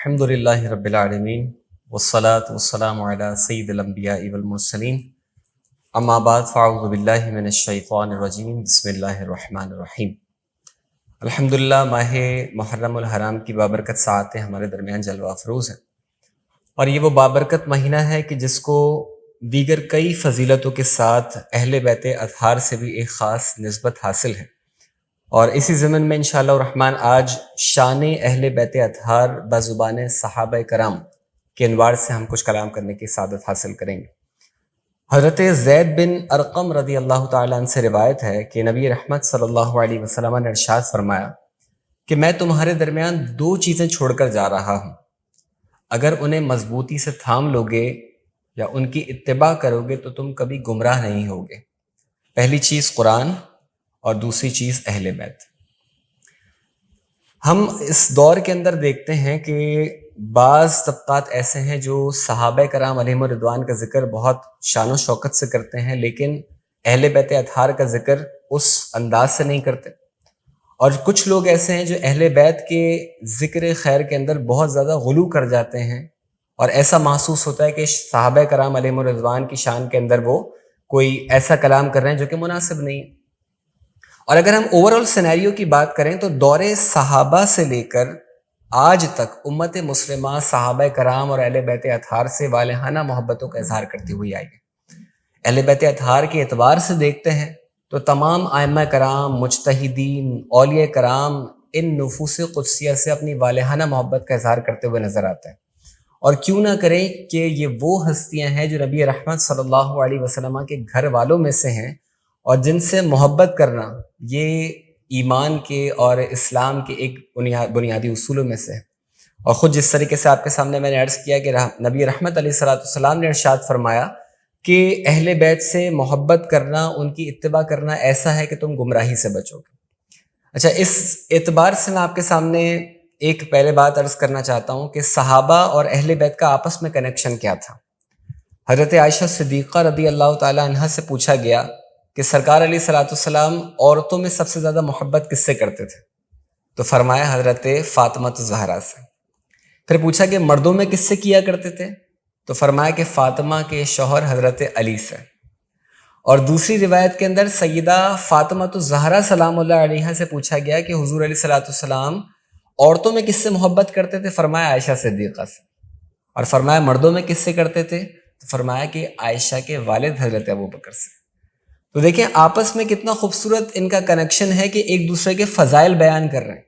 الحمد للہ رب العالمین والصلاة والسلام علی سید الانبیاء والمرسلین اما بعد فاعوذ باللہ من الشیطان الرجیم بسم اللہ الرحمن الرحیم۔ الحمدللہ ماہ محرم الحرام کی بابرکت ساعتیں ہمارے درمیان جلوہ افروز ہیں، اور یہ وہ بابرکت مہینہ ہے کہ جس کو دیگر کئی فضیلتوں کے ساتھ اہل بیت اطہار سے بھی ایک خاص نسبت حاصل ہے، اور اسی ضمن میں انشاءاللہ الرحمن آج شان اہل بیت اطہار بزبان صحابہ کرام کے انوار سے ہم کچھ کلام کرنے کی سعادت حاصل کریں گے۔ حضرت زید بن ارقم رضی اللہ تعالیٰ عنہ سے روایت ہے کہ نبی رحمت صلی اللہ علیہ وسلم نے ارشاد فرمایا کہ میں تمہارے درمیان دو چیزیں چھوڑ کر جا رہا ہوں، اگر انہیں مضبوطی سے تھام لوگے یا ان کی اتباع کرو گے تو تم کبھی گمراہ نہیں ہوگے۔ پہلی چیز قرآن اور دوسری چیز اہل بیت۔ ہم اس دور کے اندر دیکھتے ہیں کہ بعض طبقات ایسے ہیں جو صحابہ کرام علیہم الرضوان کا ذکر بہت شان و شوکت سے کرتے ہیں، لیکن اہل بیت اطہار کا ذکر اس انداز سے نہیں کرتے، اور کچھ لوگ ایسے ہیں جو اہل بیت کے ذکر خیر کے اندر بہت زیادہ غلو کر جاتے ہیں، اور ایسا محسوس ہوتا ہے کہ صحابہ کرام علیہم الرضوان کی شان کے اندر وہ کوئی ایسا کلام کر رہے ہیں جو کہ مناسب نہیں۔ اور اگر ہم اوورآل سینیریو کی بات کریں تو دور صحابہ سے لے کر آج تک امت مسلمہ صحابہ کرام اور اہل بیت اطہار سے والہانہ محبتوں کا اظہار کرتی ہوئی آئی ہے۔ اہل بیت اطہار کے اعتبار سے دیکھتے ہیں تو تمام ائمہ کرام، مجتہدین، اولیاء کرام ان نفوس قدسیہ سے اپنی والہانہ محبت کا اظہار کرتے ہوئے نظر آتے ہیں، اور کیوں نہ کریں کہ یہ وہ ہستیاں ہیں جو نبی رحمت صلی اللہ علیہ وسلم کے گھر والوں میں سے ہیں، اور جن سے محبت کرنا یہ ایمان کے اور اسلام کے ایک بنیادی اصولوں میں سے ہے۔ اور خود جس طریقے سے آپ کے سامنے میں نے عرض کیا کہ نبی رحمت علیہ السلام نے ارشاد فرمایا کہ اہل بیت سے محبت کرنا، ان کی اتباع کرنا ایسا ہے کہ تم گمراہی سے بچو گے۔ اچھا، اس اعتبار سے میں آپ کے سامنے ایک پہلے بات عرض کرنا چاہتا ہوں کہ صحابہ اور اہل بیت کا آپس میں کنیکشن کیا تھا۔ حضرت عائشہ صدیقہ رضی اللہ تعالی عنہا سے پوچھا گیا کہ سرکار علیہ الصلوۃ والسلام عورتوں میں سب سے زیادہ محبت کس سے کرتے تھے؟ تو فرمایا حضرت فاطمہ الزہرا سے۔ پھر پوچھا کہ مردوں میں کس سے کیا کرتے تھے؟ تو فرمایا کہ فاطمہ کے شوہر حضرت علی سے۔ اور دوسری روایت کے اندر سیدہ فاطمہ الزہرا سلام اللہ علیہا سے پوچھا گیا کہ حضور علیہ الصلوۃ والسلام عورتوں میں کس سے محبت کرتے تھے؟ فرمایا عائشہ صدیقہ سے۔ اور فرمایا مردوں میں کس سے کرتے تھے؟ تو فرمایا کہ عائشہ کے والد حضرت ابوبکر سے۔ تو دیکھیں آپس میں کتنا خوبصورت ان کا کنیکشن ہے کہ ایک دوسرے کے فضائل بیان کر رہے ہیں۔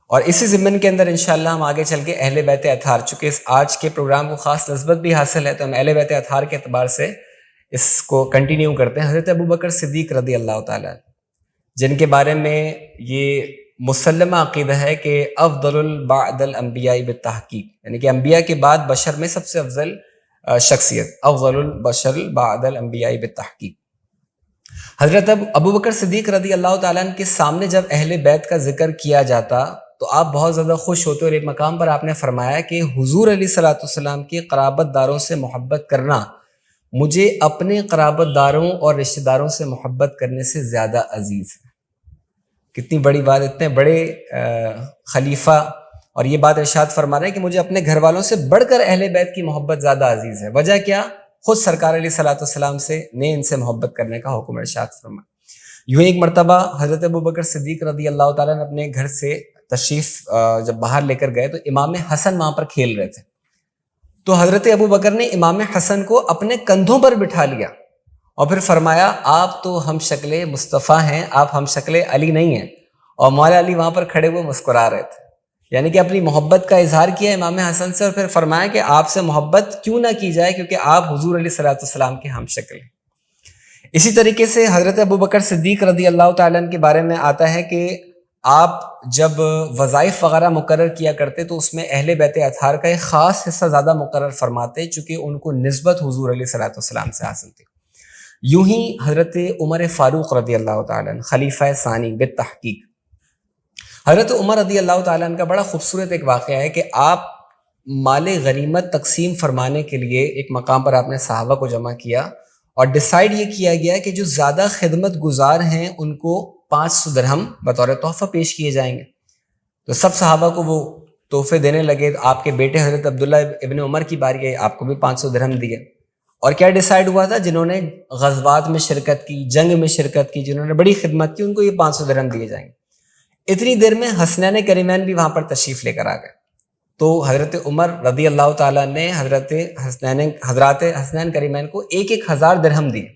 اور اسی ضمن کے اندر انشاءاللہ ہم آگے چل کے اہل بیت اطہار، چونکہ اس آج کے پروگرام کو خاص نسبت بھی حاصل ہے تو ہم اہل بیت اطہار کے اعتبار سے اس کو کنٹینیو کرتے ہیں۔ حضرت ابوبکر صدیق رضی اللہ تعالیٰ جن کے بارے میں یہ مسلمہ عقیدہ ہے کہ افضل بعد الانبیاء بالتحقیق، یعنی کہ انبیاء کے بعد بشر میں سب سے افضل شخصیت، افضل البشر بعد الانبیاء بالتحقیق۔ حضرت ابوبکر صدیق رضی اللہ تعالیٰ عنہ کے سامنے جب اہل بیت کا ذکر کیا جاتا تو آپ بہت زیادہ خوش ہوتے، اور ایک مقام پر آپ نے فرمایا کہ حضور علیہ الصلوۃ والسلام کی قرابت داروں سے محبت کرنا مجھے اپنے قرابت داروں اور رشتہ داروں سے محبت کرنے سے زیادہ عزیز ہے۔ کتنی بڑی بات، اتنے بڑے خلیفہ اور یہ بات ارشاد فرما رہے ہیں کہ مجھے اپنے گھر والوں سے بڑھ کر اہل بیت کی محبت زیادہ عزیز ہے۔ وجہ کیا؟ خود سرکار علیہ الصلوۃ والسلام نے ان سے محبت کرنے کا حکم ارشاد فرمایا۔ یوں ایک مرتبہ حضرت ابوبکر صدیق رضی اللہ تعالیٰ نے اپنے گھر سے تشریف جب باہر لے کر گئے تو امام حسن وہاں پر کھیل رہے تھے، تو حضرت ابوبکر نے امام حسن کو اپنے کندھوں پر بٹھا لیا اور پھر فرمایا آپ تو ہم شکل مصطفیٰ ہیں، آپ ہم شکل علی نہیں ہیں۔ اور مولا علی وہاں پر کھڑے ہوئے مسکرا رہے تھے، یعنی کہ اپنی محبت کا اظہار کیا امام حسن سے، اور پھر فرمایا کہ آپ سے محبت کیوں نہ کی جائے کیونکہ آپ حضور علیہ الصلوۃ والسلام کے ہم شکل ہیں۔ اسی طریقے سے حضرت ابوبکر صدیق رضی اللہ تعالیٰ عنہ کے بارے میں آتا ہے کہ آپ جب وظائف وغیرہ مقرر کیا کرتے تو اس میں اہل بیت اطہار کا ایک خاص حصہ زیادہ مقرر فرماتے چونکہ ان کو نسبت حضور علیہ الصلوۃ والسلام سے حاصل تھی۔ یوں ہی حضرت عمر فاروق رضی اللہ تعالیٰ عنہ خلیفہ ثانی بالتحقیق، حضرت عمر رضی اللہ تعالیٰ عنہ کا بڑا خوبصورت ایک واقعہ ہے کہ آپ مال غنیمت تقسیم فرمانے کے لیے ایک مقام پر آپ نے صحابہ کو جمع کیا اور ڈیسائیڈ یہ کیا گیا کہ جو زیادہ خدمت گزار ہیں ان کو 500 درہم بطور تحفہ پیش کیے جائیں گے۔ تو سب صحابہ کو وہ تحفے دینے لگے. آپ کے بیٹے حضرت عبداللہ ابن عمر کی باری ہے, آپ کو بھی 500 درہم دیے. اور کیا ڈیسائیڈ ہوا تھا, جنہوں نے غزوات میں شرکت کی, جنگ میں شرکت کی, جنہوں نے بڑی خدمت کی, ان کو یہ 500 درہم دیے جائیں گے. اتنی دیر میں حسنین کریمین بھی وہاں پر تشریف لے کر آ گئے. تو حضرت عمر رضی اللہ تعالیٰ نے حضرت حسنین کریمین کو 1,000 درہم دیے.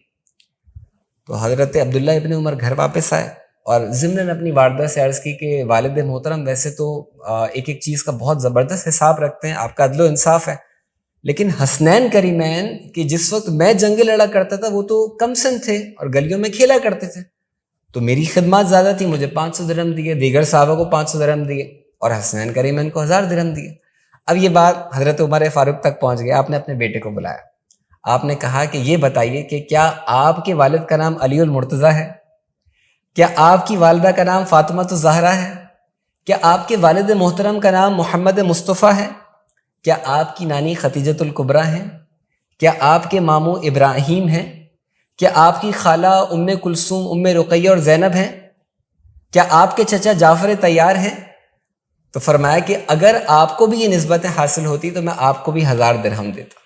تو حضرت عبداللہ ابن عمر گھر واپس آئے اور ضمناً اپنی والدہ سے عرض کی کہ والد محترم, ویسے تو ایک ایک چیز کا بہت زبردست حساب رکھتے ہیں, آپ کا عدل و انصاف ہے, لیکن حسنین کریمین کہ جس وقت میں جنگ لڑا کرتا تھا وہ تو کم سن تھے اور گلیوں میں کھیلا کرتے تھے, تو میری خدمات زیادہ تھی, مجھے 500 درہم دیے, دیگر صحابہ کو 500 درہم دیے, اور حسنین کریمین کو 1000 درہم دیے. اب یہ بات حضرت عمر فاروق تک پہنچ گیا. آپ نے اپنے بیٹے کو بلایا, آپ نے کہا کہ یہ بتائیے کہ کیا آپ کے والد کا نام علی المرتضیٰ ہے؟ کیا آپ کی والدہ کا نام فاطمہ الزہرا ہے؟ کیا آپ کے والد محترم کا نام محمد مصطفیٰ ہے؟ کیا آپ کی نانی ختیجۃ الکبریٰ ہیں؟ کیا آپ کے ماموں ابراہیم ہیں؟ کیا آپ کی خالہ ام کلثوم, ام رقیہ اور زینب ہیں؟ کیا آپ کے چچا جعفر طیار ہیں؟ تو فرمایا کہ اگر آپ کو بھی یہ نسبتیں حاصل ہوتی تو میں آپ کو بھی 1000 درہم دیتا.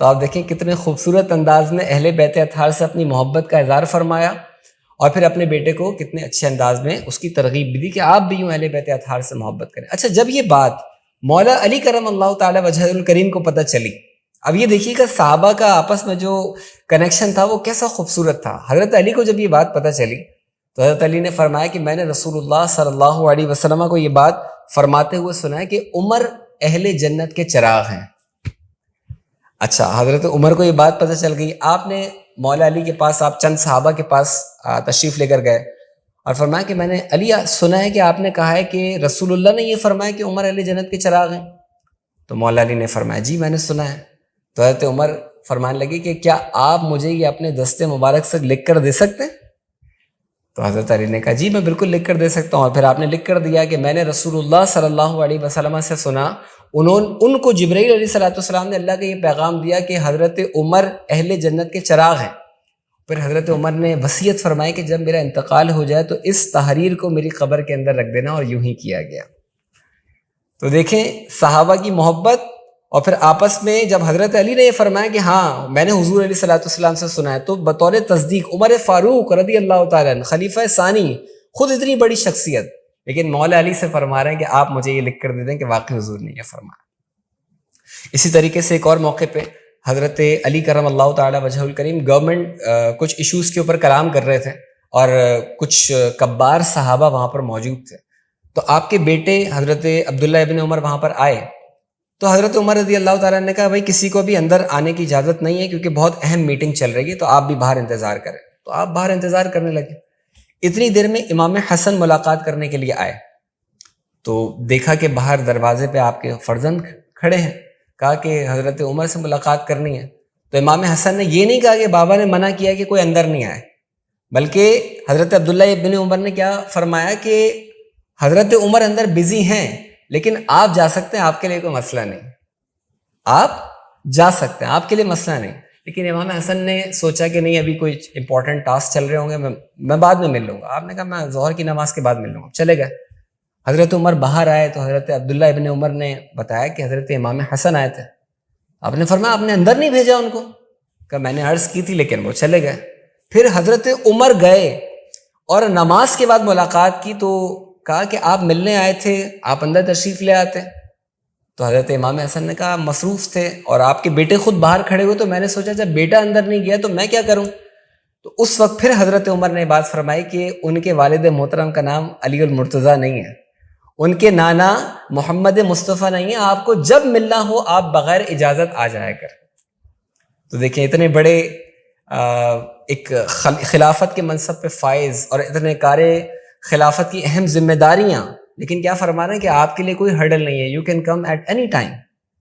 تو آپ دیکھیں کتنے خوبصورت انداز میں اہل بیت اطہار سے اپنی محبت کا اظہار فرمایا, اور پھر اپنے بیٹے کو کتنے اچھے انداز میں اس کی ترغیب بھی دی کہ آپ بھی یوں اہل بیت اطہار سے محبت کریں. اچھا, جب یہ بات مولا علی کرم اللہ تعالی وجہ الکریم کو پتہ چلی, اب یہ دیکھیے کہ صحابہ کا آپس میں جو کنیکشن تھا وہ کیسا خوبصورت تھا. حضرت علی کو جب یہ بات پتہ چلی تو حضرت علی نے فرمایا کہ میں نے رسول اللہ صلی اللہ علیہ وسلم کو یہ بات فرماتے ہوئے سنا ہے کہ عمر اہل جنت کے چراغ ہیں. اچھا, حضرت عمر کو یہ بات پتہ چل گئی. آپ نے مولا علی کے پاس, آپ چند صحابہ کے پاس تشریف لے کر گئے اور فرمایا کہ میں نے علی سنا ہے کہ آپ نے کہا ہے کہ رسول اللہ نے یہ فرمایا کہ عمر اہل جنت کے چراغ ہیں. تو مولا علی نے فرمایا جی میں نے سنا ہے. تو حضرت عمر فرمانے لگے کہ کیا آپ مجھے یہ اپنے دست مبارک سے لکھ کر دے سکتے ہیں؟ تو حضرت علی نے کہا جی میں بالکل لکھ کر دے سکتا ہوں. اور پھر آپ نے لکھ کر دیا کہ میں نے رسول اللہ صلی اللہ علیہ وسلم سے سنا, ان کو جبرائیل علیہ الصلوۃ والسلام نے اللہ کا یہ پیغام دیا کہ حضرت عمر اہل جنت کے چراغ ہیں. پھر حضرت عمر نے وصیت فرمائی کہ جب میرا انتقال ہو جائے تو اس تحریر کو میری قبر کے اندر رکھ دینا, اور یوں ہی کیا گیا. تو دیکھیں صحابہ کی محبت, اور پھر آپس میں جب حضرت علی نے یہ فرمایا کہ ہاں میں نے حضور علیہ الصلوۃ والسلام سے سنا ہے, تو بطور تصدیق عمر فاروق رضی اللہ تعالیٰ عنہ, خلیفہ ثانی, خود اتنی بڑی شخصیت, لیکن مولا علی سے فرما رہے ہیں کہ آپ مجھے یہ لکھ کر دے دیں کہ واقعی حضور نے یہ فرمایا. اسی طریقے سے ایک اور موقع پہ حضرت علی کرم اللہ تعالی وجہ الکریم گورنمنٹ کچھ ایشوز کے اوپر کلام کر رہے تھے, اور کچھ کبار صحابہ وہاں پر موجود تھے. تو آپ کے بیٹے حضرت عبداللہ ابن عمر وہاں پر آئے, تو حضرت عمر رضی اللہ تعالیٰ نے کہا بھائی کسی کو بھی اندر آنے کی اجازت نہیں ہے کیونکہ بہت اہم میٹنگ چل رہی ہے, تو آپ بھی باہر انتظار کریں. تو آپ باہر انتظار کرنے لگے. اتنی دیر میں امام حسن ملاقات کرنے کے لیے آئے, تو دیکھا کہ باہر دروازے پہ آپ کے فرزند کھڑے ہیں. کہا کہ حضرت عمر سے ملاقات کرنی ہے. تو امام حسن نے یہ نہیں کہا کہ بابا نے منع کیا کہ کوئی اندر نہیں آئے, بلکہ حضرت عبداللہ ابن عمر نے کیا فرمایا کہ حضرت عمر اندر بزی ہیں لیکن آپ جا سکتے ہیں, آپ کے لیے کوئی مسئلہ نہیں, آپ جا سکتے ہیں, آپ کے لیے مسئلہ نہیں. لیکن امام حسن نے سوچا کہ نہیں ابھی کوئی امپورٹنٹ ٹاسک چل رہے ہوں گے, میں بعد میں مل لوں گا. آپ نے کہا میں ظہر کی نماز کے بعد مل لوں گا. چلے گئے. حضرت عمر باہر آئے تو حضرت عبداللہ ابن عمر نے بتایا کہ حضرت امام حسن آئے تھے. آپ نے فرمایا آپ نے اندر نہیں بھیجا ان کو؟ کہ میں نے عرض کی تھی لیکن وہ چلے گئے. پھر حضرت عمر گئے اور نماز کے بعد ملاقات کی, تو کہا کہ آپ ملنے آئے تھے, آپ اندر تشریف لے آتے. تو حضرت امام حسن نے کہا مصروف تھے اور آپ کے بیٹے خود باہر کھڑے ہوئے, تو میں نے سوچا جب بیٹا اندر نہیں گیا تو میں کیا کروں. تو اس وقت پھر حضرت عمر نے بات فرمائی کہ ان کے والد محترم کا نام علی المرتضیٰ نہیں ہے, ان کے نانا محمد مصطفیٰ نہیں ہے, آپ کو جب ملنا ہو آپ بغیر اجازت آ جایا کر. تو دیکھیں اتنے بڑے ایک خلافت کے منصب پہ فائز اور اتنے کارے خلافت کی اہم ذمہ داریاں, لیکن کیا فرما رہے ہیں کہ آپ کے لیے کوئی ہرڈل نہیں ہے, you can come at any time.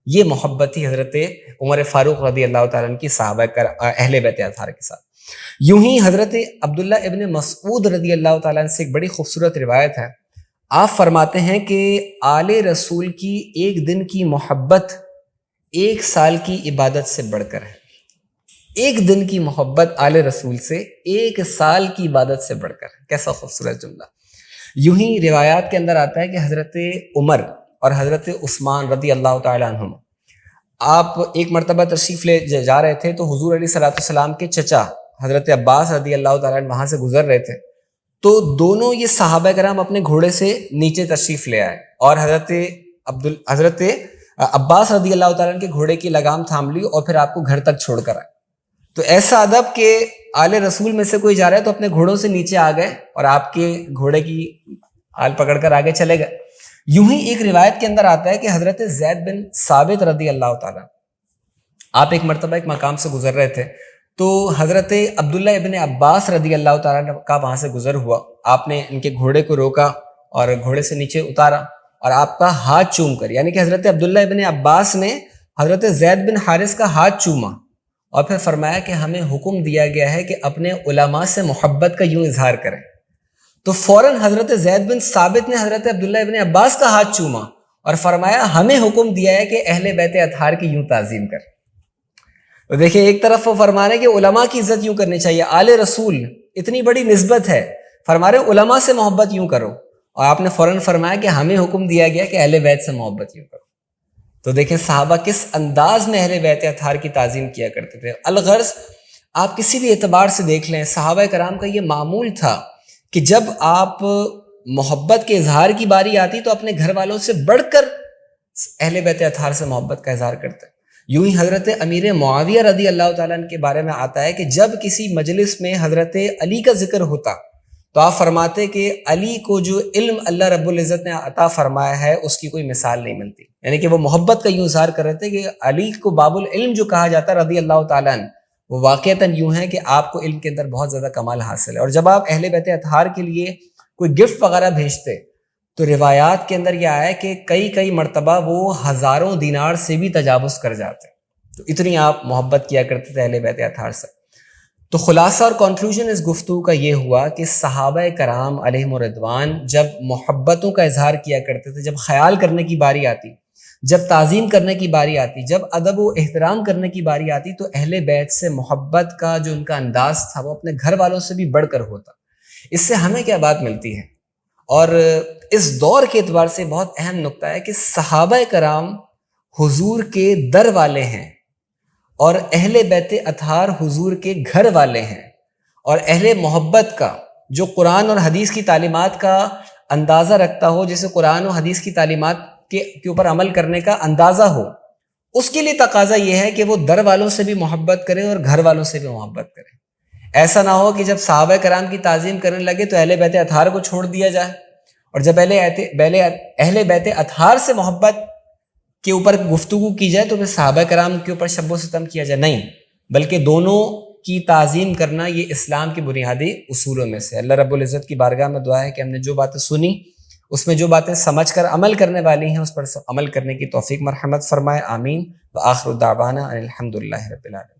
یہ محبت تھی حضرت عمر فاروق رضی اللہ تعالیٰ عنہ کی صحابہ اہل بیت اطہار کے ساتھ. یوں ہی حضرت عبداللہ ابن مسعود رضی اللہ تعالیٰ عنہ سے ایک بڑی خوبصورت روایت ہے. آپ فرماتے ہیں کہ آل رسول کی ایک دن کی محبت 1 سال کی عبادت سے بڑھ کر ہے. ایک دن کی محبت آل رسول سے 1 سال کی عبادت سے بڑھ کر ہے. کیسا خوبصورت جملہ. یوں ہی روایات کے اندر آتا ہے کہ حضرت عمر اور حضرت عثمان رضی اللہ تعالیٰ عنہم آپ ایک مرتبہ تشریف لے جا رہے تھے تو حضور علیہ الصلوۃ والسلام کے چچا حضرت عباس رضی اللہ تعالیٰ عنہ وہاں سے گزر رہے تھے، تو دونوں یہ صحابہ کرام اپنے گھوڑے سے نیچے تشریف لے آئے اور حضرت عباس رضی اللہ تعالیٰ عنہ کے گھوڑے کی لگام تھام لی اور پھر آپ کو گھر تک چھوڑ کر آئے۔ تو ایسا ادب کہ آل رسول میں سے کوئی جا رہا ہے تو اپنے گھوڑوں سے نیچے آ گئے اور آپ کے گھوڑے کی آل پکڑ کر آگے چلے گئے۔ یوں ہی ایک روایت کے اندر آتا ہے کہ حضرت زید بن ثابت رضی اللہ تعالیٰ آپ ایک مرتبہ ایک مقام سے گزر رہے تھے تو حضرت عبداللہ ابن عباس رضی اللہ تعالیٰ کا وہاں سے گزر ہوا، آپ نے ان کے گھوڑے کو روکا اور گھوڑے سے نیچے اتارا اور آپ کا ہاتھ چوم کر، یعنی کہ حضرت عبداللہ ابن عباس نے حضرت زید بن حارث کا ہاتھ چوما اور پھر فرمایا کہ ہمیں حکم دیا گیا ہے کہ اپنے علماء سے محبت کا یوں اظہار کریں۔ تو فوراً حضرت زید بن ثابت نے حضرت عبداللہ ابن عباس کا ہاتھ چوما اور فرمایا ہمیں حکم دیا ہے کہ اہل بیت اطہار کی یوں تعظیم کر۔ تو دیکھیں ایک طرف وہ فرما رہے کہ علماء کی عزت یوں کرنی چاہیے، آل رسول اتنی بڑی نسبت ہے، فرما رہے علماء سے محبت یوں کرو، اور آپ نے فوراً فرمایا کہ ہمیں حکم دیا گیا کہ اہل بیت سے محبت یوں کرو۔ تو دیکھیں صحابہ کس انداز میں اہل بیت اطہار کی تعظیم کیا کرتے تھے۔ الغرض آپ کسی بھی اعتبار سے دیکھ لیں، صحابہ کرام کا یہ معمول تھا کہ جب آپ محبت کے اظہار کی باری آتی تو اپنے گھر والوں سے بڑھ کر اہل بیت اطہار سے محبت کا اظہار کرتے۔ یوں ہی حضرت امیر معاویہ رضی اللہ تعالیٰ عنہ کے بارے میں آتا ہے کہ جب کسی مجلس میں حضرت علی کا ذکر ہوتا تو آپ فرماتے کہ علی کو جو علم اللہ رب العزت نے عطا فرمایا ہے اس کی کوئی مثال نہیں ملتی، یعنی کہ وہ محبت کا یوں اظہار کر رہے تھے کہ علی کو باب العلم جو کہا جاتا ہے رضی اللہ تعالیٰ عنہ، وہ واقعتاً یوں ہے کہ آپ کو علم کے اندر بہت زیادہ کمال حاصل ہے۔ اور جب آپ اہل بیت اطہار کے لیے کوئی گفٹ وغیرہ بھیجتے تو روایات کے اندر یہ آیا کہ کئی مرتبہ وہ ہزاروں دینار سے بھی تجاوز کر جاتے، تو اتنی آپ محبت کیا کرتے تھے اہل بیت اطہار سے۔ تو خلاصہ اور کنکلوژن اس گفتگو کا یہ ہوا کہ صحابہ کرام علیہم الرضوان جب محبتوں کا اظہار کیا کرتے تھے، جب خیال کرنے کی باری آتی، جب تعظیم کرنے کی باری آتی، جب ادب و احترام کرنے کی باری آتی، تو اہل بیت سے محبت کا جو ان کا انداز تھا وہ اپنے گھر والوں سے بھی بڑھ کر ہوتا۔ اس سے ہمیں کیا بات ملتی ہے؟ اور اس دور کے اعتبار سے بہت اہم نقطہ ہے کہ صحابہ کرام حضور کے در والے ہیں اور اہل بیت اطہار حضور کے گھر والے ہیں، اور اہل محبت کا جو قرآن اور حدیث کی تعلیمات کا اندازہ رکھتا ہو، جسے قرآن و حدیث کی تعلیمات کے اوپر عمل کرنے کا اندازہ ہو، اس کے لیے تقاضا یہ ہے کہ وہ در والوں سے بھی محبت کرے اور گھر والوں سے بھی محبت کرے۔ ایسا نہ ہو کہ جب صحابہ کرام کی تعظیم کرنے لگے تو اہل بیت اطہار کو چھوڑ دیا جائے، اور جب اہل بیت اطہار سے محبت کے اوپر گفتگو کی جائے تو پھر صحابہ کرام کے اوپر شب و ستم کیا جائے۔ نہیں، بلکہ دونوں کی تعظیم کرنا یہ اسلام کی بنیادی اصولوں میں سے۔ اللہ رب العزت کی بارگاہ میں دعا ہے کہ ہم نے جو باتیں سنی اس میں جو باتیں سمجھ کر عمل کرنے والی ہیں اس پر عمل کرنے کی توفیق مرحمت فرمائے، آمین۔ وآخر دعوانا ان الحمد للہ رب العالمین۔